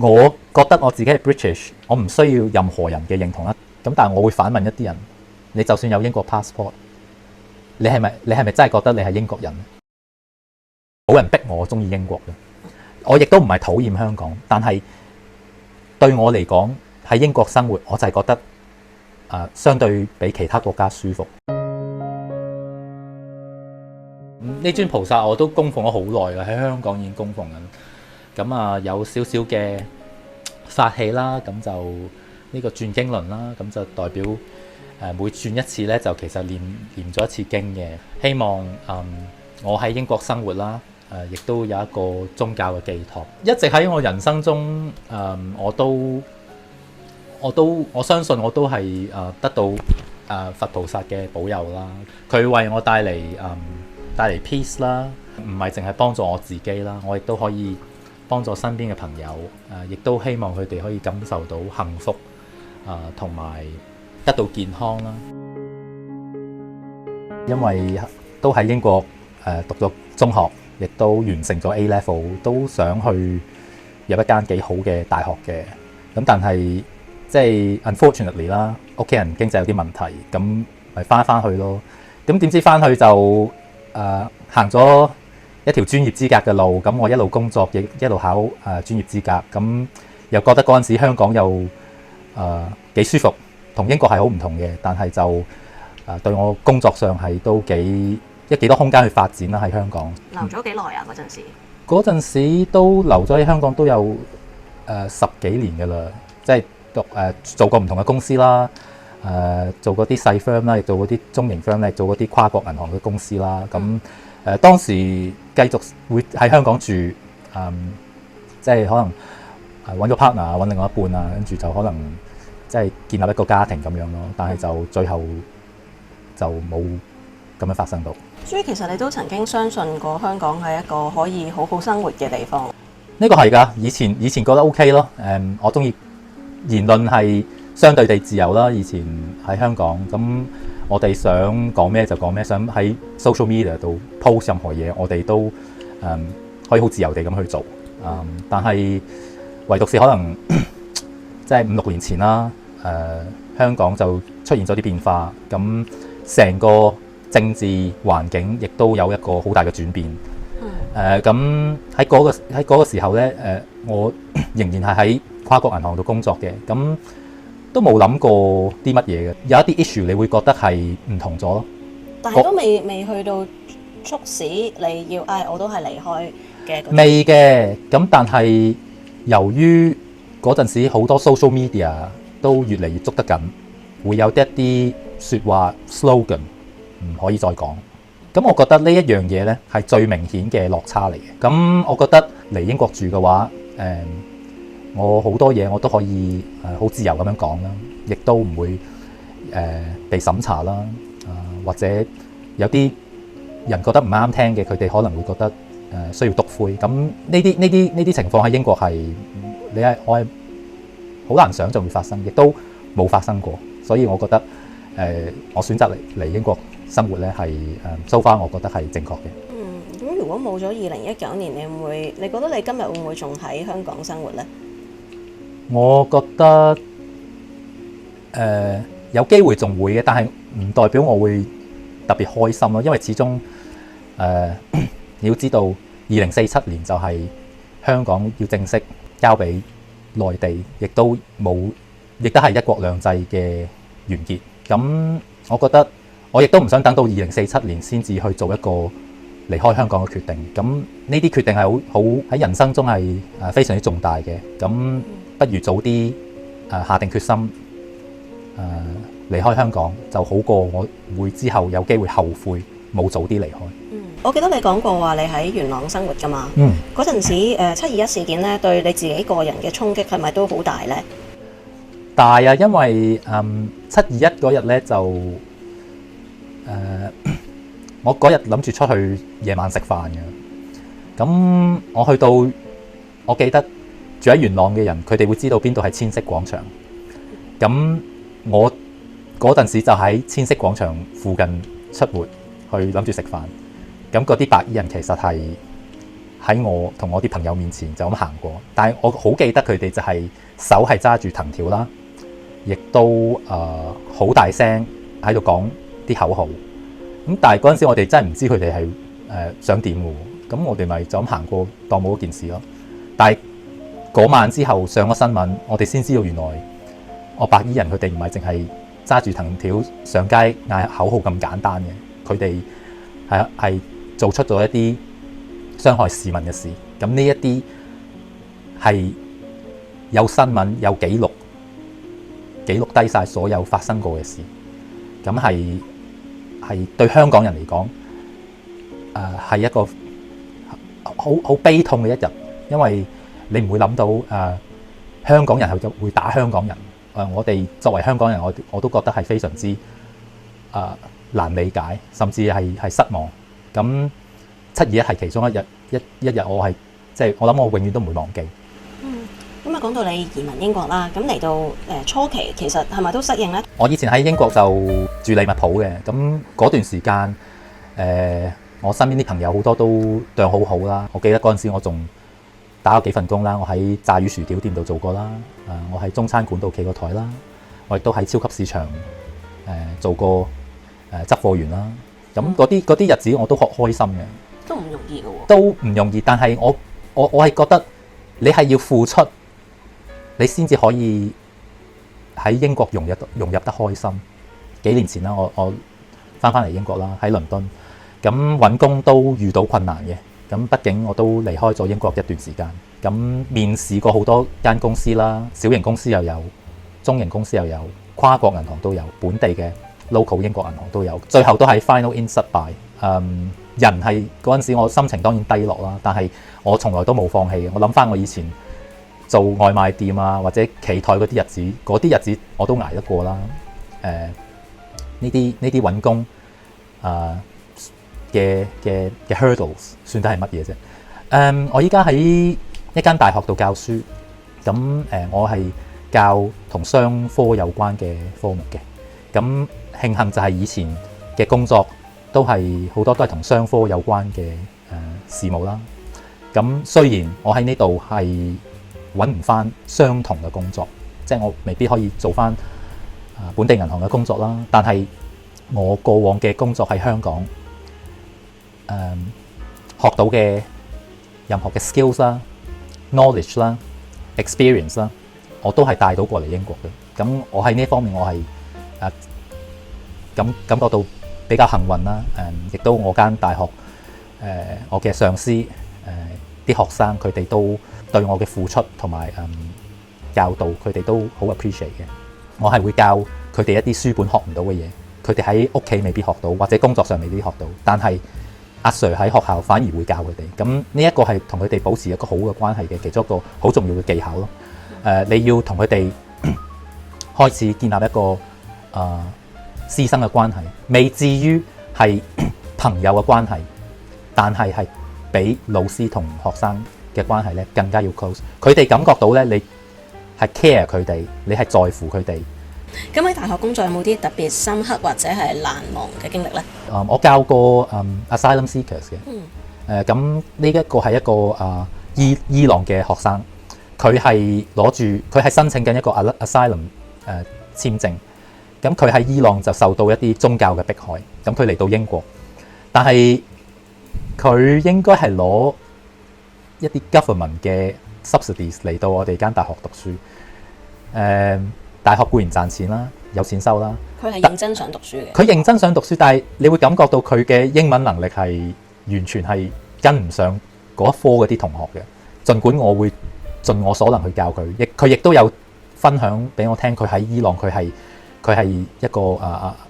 我覺得我自己係 British， 我唔需要任何人嘅認同啦。咁但係我會反問一啲人：你就算有英國 passport， 你係咪真係覺得你係英國人？冇人逼我中意英國嘅，我亦都唔係討厭香港，但係對我嚟講喺英國生活，我就係覺得相對比其他國家舒服。呢尊菩薩我都供奉咗好耐啦，喺香港已經供奉緊。咁有少少嘅法器啦，咁就呢個轉經輪啦，咁就代表每轉一次咧，就其實念咗一次經嘅。希望我喺英國生活啦，亦都有一個宗教嘅寄託。一直喺我人生中，我相信我都係得到佛菩薩嘅保佑啦。佢為我帶嚟 peace 啦，唔係淨係幫助我自己啦，我亦都可以幫助身邊嘅朋友，亦都希望佢哋可以感受到幸福，同埋得到健康啦。因為都喺英國讀咗中學，亦都完成咗 A level， 都想去入一間幾好嘅大學嘅。咁但係即係 unfortunately 啦，屋企人經濟有啲問題，咁咪翻去咯。咁點知翻去就行咗一條專業資格嘅路，咁我一路工作，亦一路考專業資格，咁又覺得嗰陣時香港又幾舒服，同英國係好唔同嘅，但係就對我工作上係都幾多空間去發展啦。喺香港留咗幾耐啊？嗰陣時都留咗喺香港都有10幾年㗎啦，即係做過唔同嘅公司啦，做嗰啲細 firm 啦，亦做嗰啲中型 firm 咧，做嗰啲跨國銀行嘅公司啦。咁當時繼續會喺香港住，即係可能揾個 partner， 揾另外一半啊，跟住就可能即係建立一個家庭咁樣咯。但係就最後就冇咁樣發生到。所以其實你都曾經相信過香港係一個可以好好生活嘅地方。呢個係㗎，以前覺得 OK 咯。我中意言論係相對地自由啦。以前喺香港，咁我哋想講咩就講咩，想喺 social media 度 post 任何嘢，我哋都可以好自由地咁去做。但係唯獨是可能即係5、6年前啦，香港就出現咗啲變化，咁成個政治環境亦都有一個好大嘅轉變。咁喺嗰個時候咧，我仍然係喺跨國銀行度工作嘅，咁都冇諗過啲乜嘢嘅。有一啲 issue 你會覺得係唔同咗咯，但係都未去到促使你要我都係離開嘅。未嘅。咁但係由於嗰陣時好多 social media 都越嚟越捉得緊，會有一啲説話 slogan 唔可以再講。咁我覺得呢一樣嘢咧係最明顯嘅落差嚟嘅。咁我覺得嚟英國住嘅話，我好多嘢我都可以好自由咁樣講啦，亦都唔會被審查啦。或者有啲人覺得唔啱聽嘅，佢哋可能會覺得需要篤灰。咁呢啲情況喺英國係我係好難想像會發生，亦都冇發生過。所以我覺得我選擇嚟英國生活咧係so far我覺得係正確嘅。咁如果冇咗2019年，你覺得你今日會唔會仲喺香港生活咧？我覺得有機會仲會嘅，但係唔代表我會特別開心咯。因為始終你要知道2047年就係香港要正式交俾內地，亦都係一國兩制嘅完結。咁我覺得我亦都唔想等到2047年先至去做一個離開香港嘅決定。咁呢啲決定係好喺人生中係非常之重大嘅。咁不如早啲下定決心離開香港，就好過我會之後有機會後悔冇早啲離開。我記得你講過話你喺元朗生活㗎嘛。嗰陣時721事件咧，對你自己個人嘅衝擊係咪都好大咧？大啊，因為721嗰日咧就我嗰日諗住出去夜晚食飯嘅。咁我去到，我記得住喺元朗嘅人，佢哋會知道邊度係千色廣場。咁我嗰陣時就喺千色廣場附近出沒，去諗住食飯。咁嗰啲白衣人其實係喺我同我啲朋友面前就咁行過，但係我好記得佢哋就係手係揸住藤條啦，亦都好大聲喺度講啲口號。咁但係嗰陣時我哋真係唔知佢哋係想點嘅，咁我哋咪就咁行過當冇一件事咯。但係嗰晚之後上咗新聞，我哋先知道原來白衣人佢哋唔係淨係揸住藤條上街嗌口號咁簡單嘅，佢哋係做出咗一啲傷害市民嘅事。咁呢一啲係有新聞有記錄低晒所有發生過嘅事。咁係對香港人嚟講，係一個好悲痛嘅一日，因為你唔會諗到香港人係會打香港人。我哋作為香港人，我都覺得係非常之難理解，甚至係失望。咁7/21係其中一日，我係我諗我永遠都唔會忘記。咁講到你移民英國啦，咁嚟到初期其實係咪都適應呢？我以前喺英國就住利物浦嘅，咁嗰段時間我身邊啲朋友好多都對我好好啦。我記得嗰陣時我仲打咗幾份工啦，我喺炸魚薯條店度做過啦，我喺中餐館度企過台啦，我亦都喺超級市場做過執貨員啦。咁嗰啲日子我都好開心嘅，都唔容易嘅喎。都唔容易，但係我係覺得你係要付出，你先至可以喺英國融入得開心。幾年前啦，我翻嚟英國啦，喺倫敦，咁揾工都遇到困難嘅。咁畢竟我都離開咗英國一段時間，咁面試過好多間公司啦，小型公司又有，中型公司又有，跨國銀行都有，本地嘅 local 英國銀行都有，最後都喺 final in 失敗。人係嗰陣時我心情當然低落啦，但係我從來都冇放棄嘅。我諗翻我以前做外賣店啊，或者企台嗰啲日子我都捱得過啦。呢啲揾工嘅 hurdles 算得係乜嘢啫？我依家喺一間大學度教書，咁我係教同商科有關嘅科目嘅。咁慶幸就係以前嘅工作都係好多都係同商科有關嘅事務啦。咁雖然我喺呢度係揾唔翻相同嘅工作，即係我未必可以做翻本地銀行嘅工作啦，但係我過往嘅工作喺香港學到嘅任何嘅 skills 啦、knowledge 啦、experience 啦，我都係帶到過嚟英國嘅。咁我喺呢方面我係感覺到比較幸運啦。亦都我間大學我嘅上司啲學生佢哋都對我嘅付出同埋教導，佢哋都好 appreciate 嘅。我係會教佢哋一啲書本學唔到嘅嘢，佢哋喺屋企未必學到，或者工作上未必學到，但係阿 Sir 喺學校反而會教佢哋。咁呢一個係同佢哋保持一個好嘅關係嘅其中一個好重要嘅技巧咯。你要同佢哋開始建立一個師生嘅關係，未至於係朋友嘅關係，但係比老師同學生嘅關係咧更加要 close。佢哋感覺到咧你係 care 佢哋，你係在乎佢哋。咁喺大學工作有冇啲特別深刻或者係難忘嘅經歷咧？我教過asylum seekers 嘅。咁呢一個係一個伊朗嘅學生，佢係申請緊一個 asylum 簽證。咁佢喺伊朗就受到一啲宗教嘅迫害，咁佢嚟到英國，但係佢應該係攞一啲 government 嘅 subsidies 嚟到我哋間大學讀書。大學固然賺錢啦，有錢收啦。佢係認真想讀書嘅。佢認真想讀書，但係你會感覺到佢嘅英文能力係完全係跟唔上嗰一科嗰啲同學嘅。儘管我會盡我所能去教佢，佢亦都有分享俾我聽。佢喺伊朗，佢係一個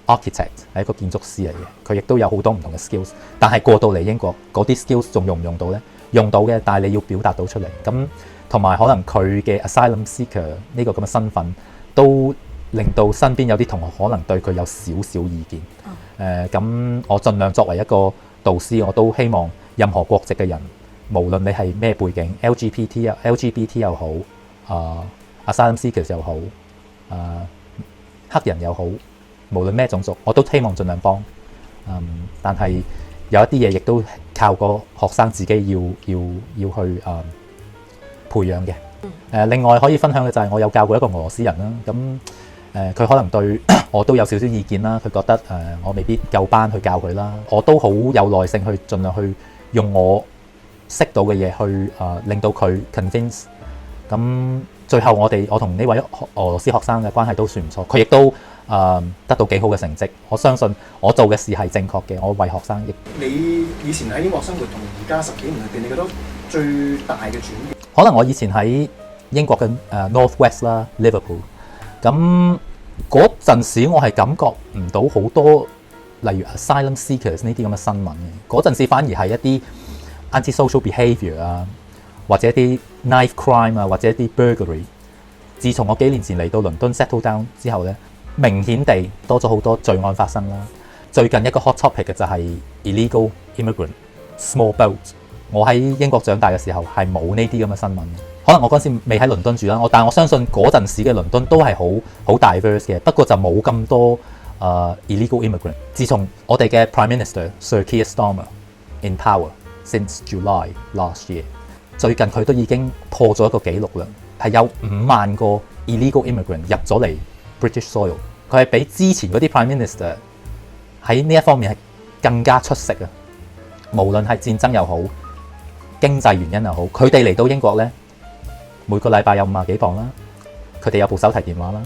architect， 係一個建築師嚟嘅。佢亦都有好多唔同嘅 skills， 但係過到嚟英國嗰啲 skills 仲用唔用到呢？用到嘅，但係你要表達到出嚟。咁同埋可能佢嘅 asylum seeker 呢個咁嘅身份，都令到身邊有啲同學可能對佢有少少意見。咁我盡量作為一個導師，我都希望任何國籍嘅人，無論你係咩背景 ，LGBT 又好，asylum seekers 又好，黑人又好，無論咩種族，我都希望盡量幫。但係有一啲嘢亦都靠個學生自己要去培養嘅。另外可以分享嘅就係我有教過一個俄羅斯人啦，咁佢可能對我都有少少意見啦，佢覺得我未必夠班去教佢啦，我都好有耐性去盡量去用我識到嘅嘢去令到佢 convince。咁最後我同呢位俄羅斯學生嘅關係都算唔錯，佢亦都得到幾好嘅成績。我相信我做嘅事係正確嘅，我為學生亦。你以前喺英國生活同而家10幾年裏邊，你覺得最大嘅轉變？可能我以前喺英國嘅North West 啦 Liverpool， 咁嗰陣時我係感覺唔到好多例如 asylum seekers 呢啲咁嘅新聞嘅，嗰陣時反而係一啲 anti-social behaviour 啊，或者一啲 knife crime 啊，或者一啲 burglary。自從我幾年前嚟到倫敦 settle down 之後咧，明顯地多咗好多罪案發生啦。最近一個 hot topic 嘅就係 illegal immigrant small boat。我喺英國長大嘅時候係冇呢啲咁嘅新聞嘅，可能我嗰陣時未喺倫敦住啦，但係我相信嗰陣時嘅倫敦都係好 diverse 嘅，不過就冇咁多illegal immigrant。自從我哋嘅 Prime Minister Sir Keir Starmer in power since July last year， 最近佢都已經破咗一個紀錄啦，係有5萬個 illegal immigrant 入咗嚟 British soil。佢係比之前嗰啲 Prime Minister 喺呢一方面係更加出色啊！無論係戰爭又好，經濟原因又好，佢哋嚟到英國咧，每個禮拜有50幾磅啦，佢哋有部手提電話啦，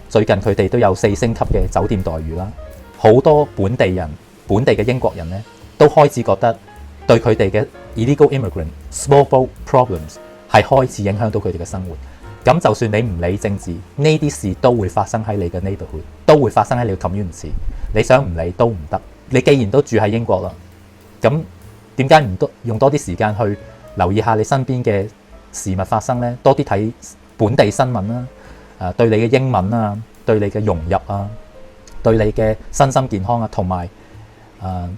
最近佢哋都有4星級嘅酒店待遇啦，好多本地嘅英國人咧，都開始覺得對佢哋嘅 illegal immigrant small boat problems 係開始影響到佢哋嘅生活。咁就算你唔理政治，呢啲事都會發生喺你嘅 neighborhood， 都會發生喺你嘅 community， 你想唔理都唔得。你既然都住喺英國啦，咁點解唔用多啲時間去留意下你身邊嘅事物發生呢？多啲睇本地新聞啦，對你嘅英文啊，對你嘅融入啊，對你嘅身心健康啊，同埋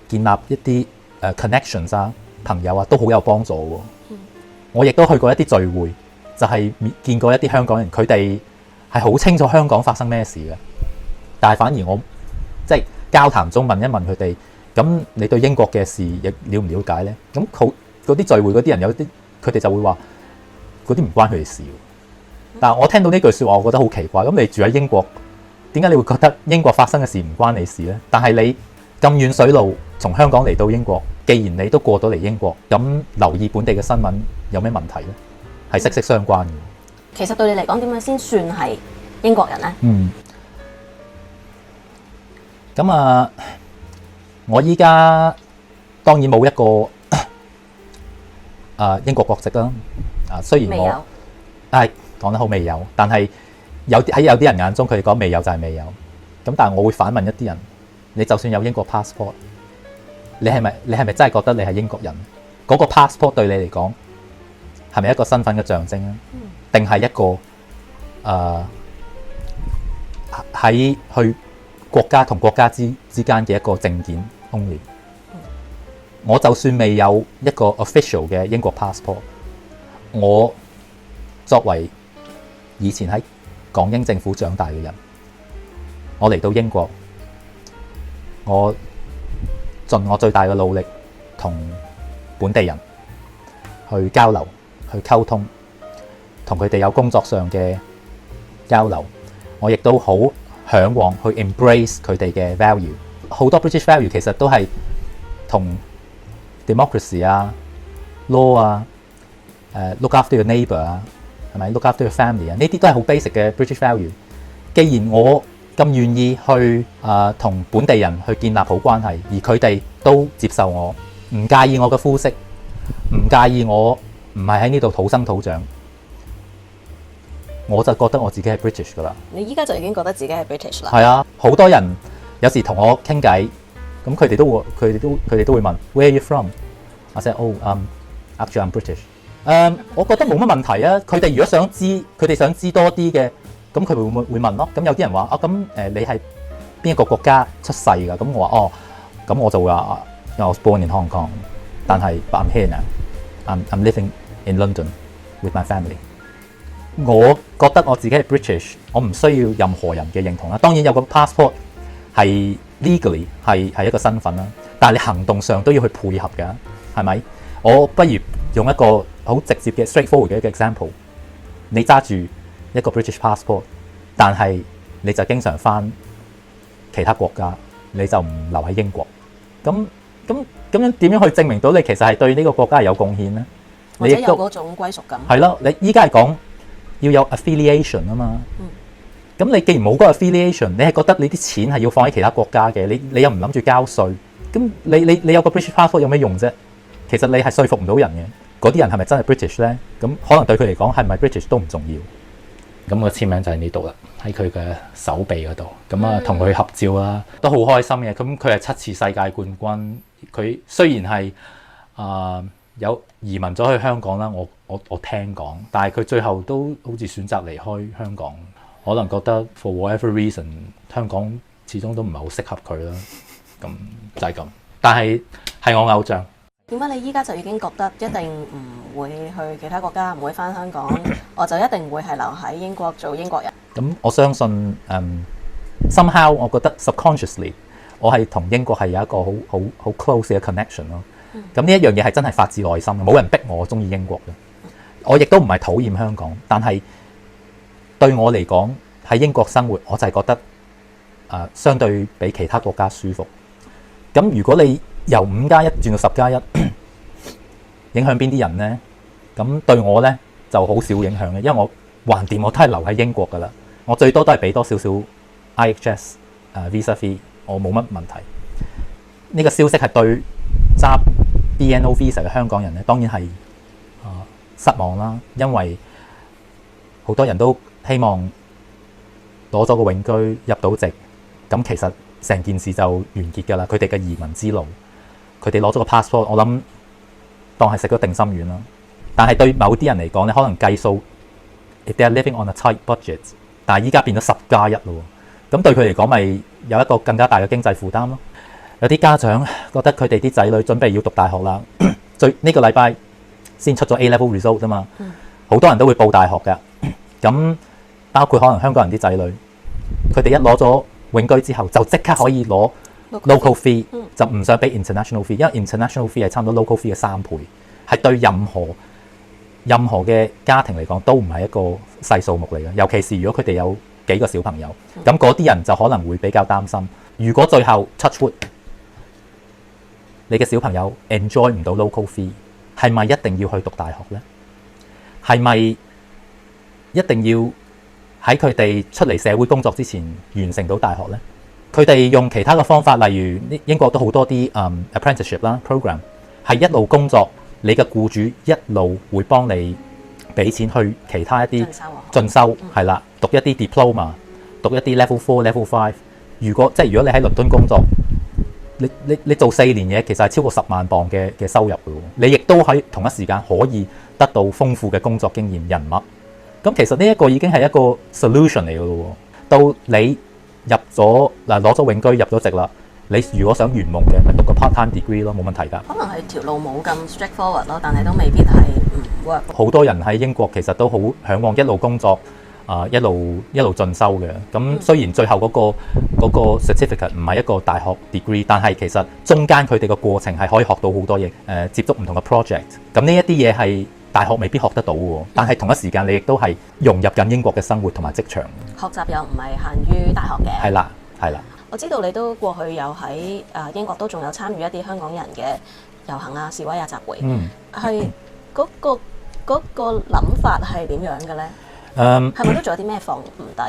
建立一啲connections 啊，朋友啊，都好有幫助喎。我亦都去過一啲聚會，就係見過一啲香港人，佢哋係好清楚香港發生咩事嘅，但係反而我即係交談中問一問佢哋。咁你對英國嘅事亦了唔了解呢？咁嗰啲聚會嗰啲人有啲，佢哋就會話嗰啲唔關佢哋事。但係我聽到呢句説話，我覺得好奇怪。咁你住喺英國，點解你會覺得英國發生嘅事唔關你事呢？但係你咁遠水路從香港嚟到英國，既然你都過到嚟英國，咁留意本地嘅新聞有咩問題呢？係息息相關嘅。其實對你嚟講，點樣先算係英國人呢？咁我依家當然冇一個英國國籍啦。雖然我講得好未有，但係喺有啲人眼中，佢哋講未有就係未有。咁但係我會反問一啲人：你就算有英國 passport， 你係咪真係覺得你係英國人？嗰個 passport 對你嚟講係咪一個身份嘅象徵咧？定係一個喺去國家同國家之間嘅一個證件 only？我就算未有一個 official 嘅英國 passport， 我作為以前喺港英政府長大嘅人，我嚟到英國，我盡我最大嘅努力同本地人去交流、去溝通，同佢哋有工作上嘅交流。我亦都好嚮往去 embrace 佢哋嘅 value。好多 British value 其實都係同 democracy 啊、law 啊、look after your neighbour 啊，係咪 look after your family 啊？呢啲都係好 basic 嘅 British value。既然我咁願意去同本地人去建立好關係，而佢哋都接受我，唔介意我嘅膚色，唔介意我唔係喺呢度土生土長，我就覺得我自己係 British 噶啦。你依家就已經覺得自己係 British 啦？係啊，好多人有時同我傾偈，咁佢哋都會問 Where are you from？ I said actually I'm British。我覺得冇乜問題啊。佢哋如果想知多啲嘅，咁佢會問咯。咁有啲人話你係邊一個國家出世㗎？咁我話咁我就會話I was born in Hong Kong， 但係 but I'm here now。I'm living in London with my family。我覺得我自己係 British， 我唔需要任何人嘅認同啦。當然有個 passport 係 legally 係一個身份啦，但係你行動上都要去配合㗎，係咪？我不如用一個好直接嘅 straightforward 嘅一個 example， 你揸住一個 British passport， 但係你就經常返其他國家，你就唔留喺英國，咁樣點樣去證明到你其實係對呢個國家係有貢獻咧？或者有嗰種歸屬感。係咯，你依家係講要有 affiliation 啊嘛。咁你既然冇嗰個 affiliation， 你係覺得你啲錢係要放喺其他國家嘅，你又唔諗住交稅，咁你有個 British passport 有咩用啫？其實你係說服唔到人嘅。嗰啲人係咪真係 British 咧？咁可能對佢嚟講係咪 British 都唔重要。咁個簽名就喺呢度啦，喺佢嘅手臂嗰度。咁啊，同佢合照啦，都好開心嘅。咁佢係7次世界冠軍。佢雖然係有移民咗去香港啦，我聽講，但係佢最後都好似選擇離開香港。可能覺得 for whatever reason， 香港始終都唔係好適合佢啦。咁就係咁。但係我偶像。點解你依家就已經覺得一定唔會去其他國家，唔會返香港，我就一定會係留喺英國做英國人？咁我相信somehow 我覺得 subconsciously 我係同英國係有一個好 close 嘅 connection 咯。咁呢一樣嘢係真係發自內心嘅，冇人逼我中意英國嘅。我亦都唔係討厭香港，但係對我嚟講喺英國生活，我就係覺得相對比其他國家舒服。咁如果你由5+1轉到10+1，影響邊啲人呢？咁對我呢就好少影響嘅，因為我橫掂我都係留喺英國噶啦，我最多都係俾多少少 IHS visa fee， 我冇乜問題。呢個消息係對揸 BNO visa 嘅香港人呢，當然係失望啦，因為好多人都希望攞咗個永居入到籍，咁其實成件事就完結噶啦，佢哋嘅移民之路。佢哋攞咗個 passport， 我諗當係食咗定心丸啦。但係對某啲人嚟講咧，可能計數 ，if they are living on a tight budget， 但係依家變咗10+1咯。咁對佢嚟講，咪有一個更加大嘅經濟負擔咯。有啲家長覺得佢哋啲仔女準備要讀大學啦，呢個禮拜先出咗 A level result 啫嘛，好多人都會報大學㗎。咁包括可能香港人啲仔女，佢哋一攞咗永居之後，就即刻可以攞local fee， 就唔想俾 international fee， 因為 international fee 係差唔多 local fee 嘅3倍，係對任何嘅家庭嚟講都唔係一個細數目嚟嘅。尤其是如果佢哋有幾個小朋友，咁嗰啲人就可能會比較擔心。如果最後 touch wood， 你嘅小朋友 enjoy 唔到 local fee， 係咪一定要去讀大學呢？係咪一定要喺佢哋出嚟社會工作之前完成到大學呢？佢哋用其他嘅方法，例如英國都好多啲apprenticeship 啦 program， 係一路工作，你嘅僱主一路會幫你俾錢去其他一啲進修，係啦，讀一啲 diploma， 讀一啲 level 4、level 5。如果你喺倫敦工作，你做4年嘢，其實係超過10萬磅嘅收入嘅喎。你亦都喺同一時間可以得到豐富嘅工作經驗、人脈。咁其實呢一個已經係一個 solution 嚟嘅咯。到你入咗攞咗永居入咗籍啦，你如果想圓夢嘅，咪讀個 part-time degree 咯，冇問題㗎。可能係條路冇咁 straightforward 咯，但係都未必係唔 work。好多人喺英國其實都好嚮往一路工作一路進修嘅。咁雖然最後嗰個 certificate 唔係一個大學 degree， 但係其實中間佢哋個過程係可以學到好多嘢，接觸唔同嘅 project。咁呢一啲嘢係大學未必學得到喎，但係同一時間你亦都係融入緊英國嘅生活同埋職場。學習又唔係限於大學嘅。係啦，係啦。我知道你都過去有喺英國都仲有參與一啲香港人嘅遊行啊、示威啊、集會。係嗰個諗法係點樣嘅咧？係咪都仲有啲咩放唔低？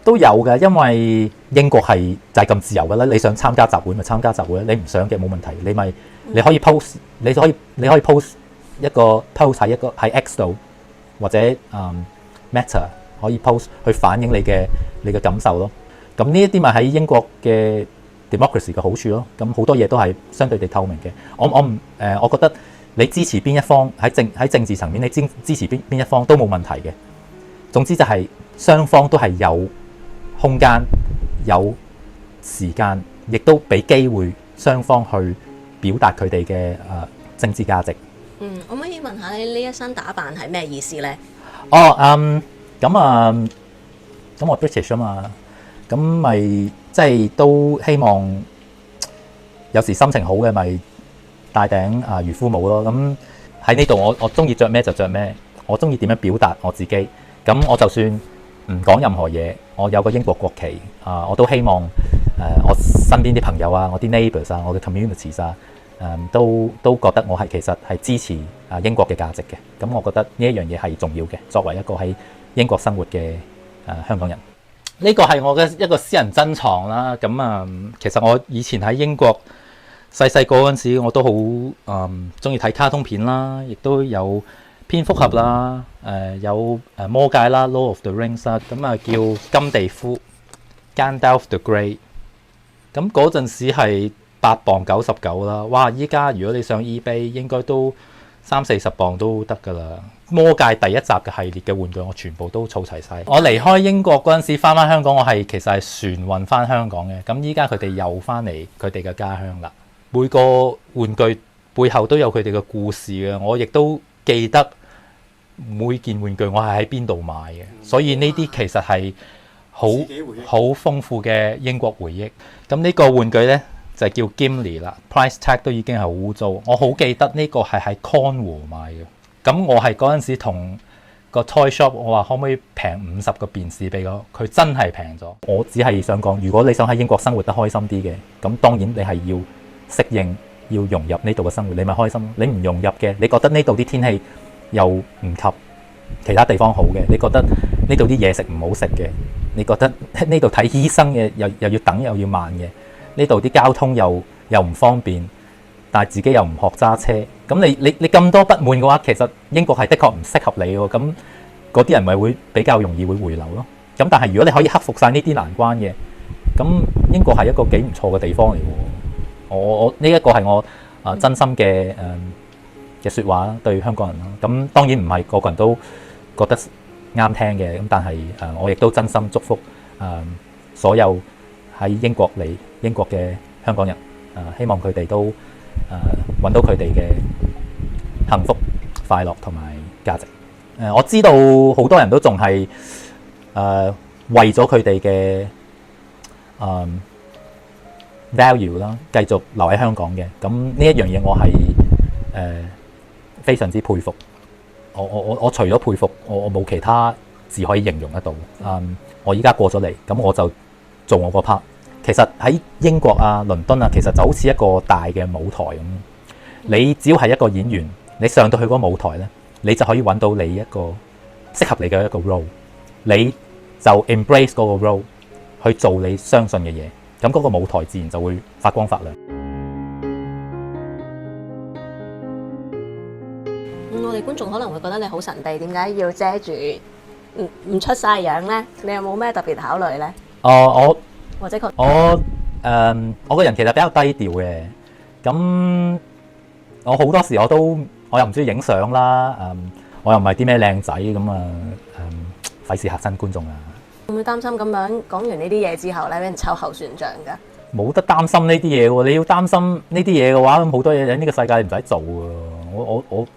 都有嘅，因為英國係就係咁自由嘅啦。你想參加集會咪參加集會，你唔想嘅冇問題。你可以 post， 你可以 post 一個 post 喺 X 度或者Meta 可以 post 去反映你嘅感受咯。咁呢一啲咪喺英國嘅 democracy 嘅好處咯。咁好多嘢都係相對地透明嘅。我覺得你支持邊一方喺政治層面，你支持邊一方都冇問題嘅。總之就係雙方都係有空間、有時間，亦都俾機會雙方去表達佢哋嘅政治價值。可唔可以問下你呢一身打扮係咩意思咧？咁我 British 啊嘛，咁咪即係都希望有時心情好嘅咪戴頂漁夫帽咯。咁喺呢度我中意着咩就着咩，我中意點樣表達我自己。咁我就算唔講任何嘢，我有個英國國旗我都希望我身邊啲朋友啊，我啲 neighbours 啊，我嘅 communities 啊，都覺得我係其實係支持英國嘅價值嘅。咁我覺得呢一樣嘢係重要嘅，作為一個喺英國生活嘅香港人。呢個係我嘅一個私人珍藏啦。咁其實我以前喺英國細個嗰陣時，我都好中意睇卡通片啦，亦都有蝙蝠俠啦，有魔戒啦 ，Lord of the Rings 啦，咁叫金地夫 Gandalf the Grey。咁嗰陣時係8.99啦，哇！依家如果你上 eBay 應該都30-40磅都得㗎啦。魔戒第一集嘅系列嘅玩具我全部都儲齊晒。我離開英國嗰陣時翻香港，我其實係船運翻香港嘅。咁依家佢哋又翻嚟佢哋嘅家鄉啦。每個玩具背後都有佢哋嘅故事嘅，我亦都記得每件玩具我係喺邊度買嘅，所以呢啲其實係好豐富嘅英國回憶。咁呢個玩具呢，就叫 Gimli 啦 ，price tag 都已經係好污糟。我好記得呢個係喺 Cornwall 買嘅。咁我係嗰陣時同個 toy shop 我話可唔可以平50個便士俾我，佢真係平咗。我只係想講，如果你想喺英國生活得開心啲嘅，咁當然你係要適應，要融入呢度嘅生活，你咪開心。你唔融入嘅，你覺得呢度啲天氣又唔及其他地方好嘅，你覺得呢度啲嘢食唔好食嘅，你覺得呢度睇醫生嘅又要等又要慢嘅，呢度啲交通又唔方便，但係自己又唔學揸車，咁你咁多不滿嘅話，其實英國係的確唔適合你喎。咁嗰啲人咪會比較容易會回流咯。咁但係如果你可以克服晒呢啲難關嘅，咁英國係一個幾唔錯嘅地方嚟喎。我呢一個係我真心嘅説話對香港人啦。咁當然唔係個個人都覺得啱聽嘅，咁但係我亦都真心祝福所有喺英國嚟英國嘅香港人，希望佢哋都揾到佢哋嘅幸福、快樂同埋價值。我知道好多人都仲係為咗佢哋嘅value 啦，繼續留喺香港嘅。咁呢一樣嘢我係非常之佩服。我除咗佩服，我冇其他字可以形容得到。我依家過咗嚟，咁我就做我個 part。其實喺英國啊、倫敦啊，其實就好似一個大嘅舞台咁。你只要係一個演員，你上到去嗰個舞台咧，你就可以揾到你一個適合你嘅一個 role， 你就 embrace 嗰個 role 去做你相信嘅嘢，咁嗰個舞台自然就會發光發亮。我哋觀眾可能會覺得你好神秘，點解要遮住唔出晒樣咧？你有冇咩特別考慮咧？或者我個人其實比較低調嘅，咁我好多時我又唔中意影相啦，我又唔係啲咩靚仔咁費事嚇親觀眾啊！會唔會擔心咁樣講完呢啲嘢之後咧，俾人秋後算賬㗎？冇得擔心呢啲嘢喎，你要擔心呢啲嘢嘅話，咁好多嘢喺呢個世界你唔使做㗎。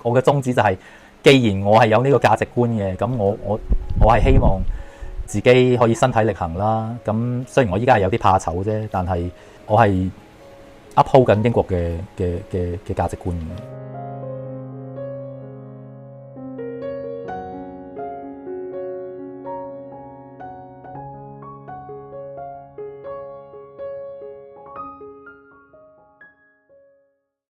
我嘅宗旨就係，既然我係有呢個價值觀嘅，咁我係希望自己可以身體力行啦。咁雖然我依家係有啲怕醜啫，但係我係 uphold 緊英國嘅價值觀嘅。